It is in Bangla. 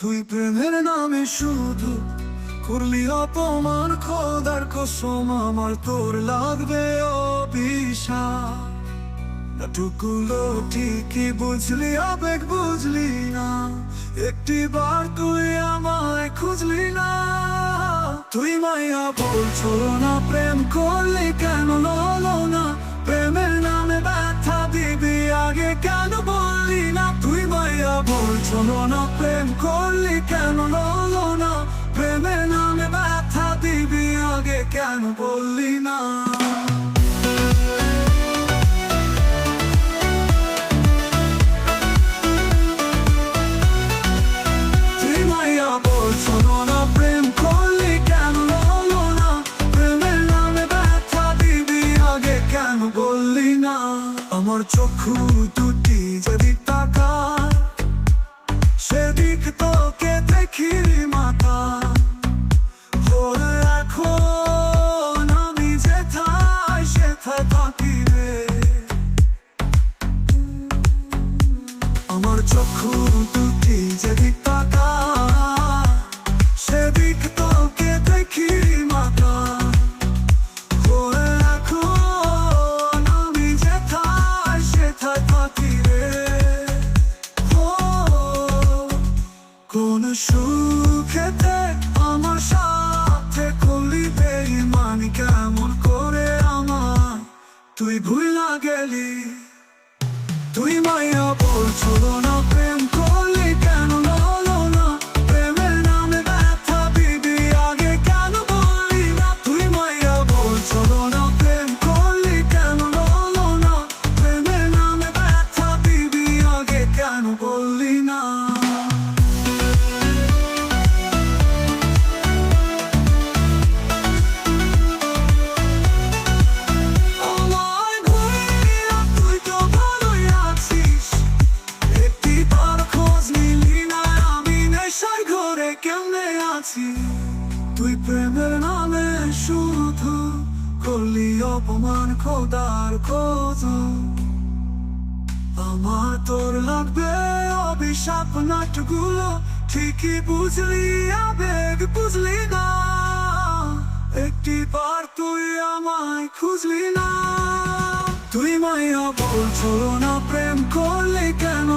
তুই প্রেমের নামে শুধু করলি অপমান, খোদার কসম আমার তোর লাগবে অভিশাপ। টুকুলো ঠিকই বুঝলি, আবেগ বুঝলি না, একটিবার তুই আমায় খুঁজলি না। তুই মাইয়া বলছো না, প্রেম করলি কেন হলো না? প্রেমের নামে ব্যথা দিবি আগে কেন বললি না? তুই মাইয়া বলছো না, প্রেম করলি কেন হলো না? প্রেমের নামে ব্যথা দিবি আগে কেন বললি না? আমার চক্ষু দুটি যদি তাকায়, সেদিক তোকে দেখি মাথা। এখন আমি যেথায় সেথায় থাকি রে। আমার চক্ষু দুটি যদি তাকায়, সেদিক তোকে দেখি মাথা। কোন সুখেতে আমার সাথে করলি বেঈমানি, কেমন করে আমার তুই ভুইলা গেলি? তুই মাইয়া বলছো না, প্রেম করলি কেন হলো না? প্রেমের নামে ব্যথা দিবি আগে কেন বললি না? তুই মাইয়া বলছো না, প্রেম করলি কেন হলো না? প্রেমের নামে ব্যথা দিবি আগে কেন বললি না? তুই প্রেমের নামে শুধু করলি অপমান, খোদার কসম আমার তোর লাগবে অভিশাপ। নাটগুলো ঠিকই বুঝলি, আবেগ বুঝলি না, একটিবার তুই আমায় খুঁজলি না। তুই মাইয়া বলছো না, প্রেম করলি কেন?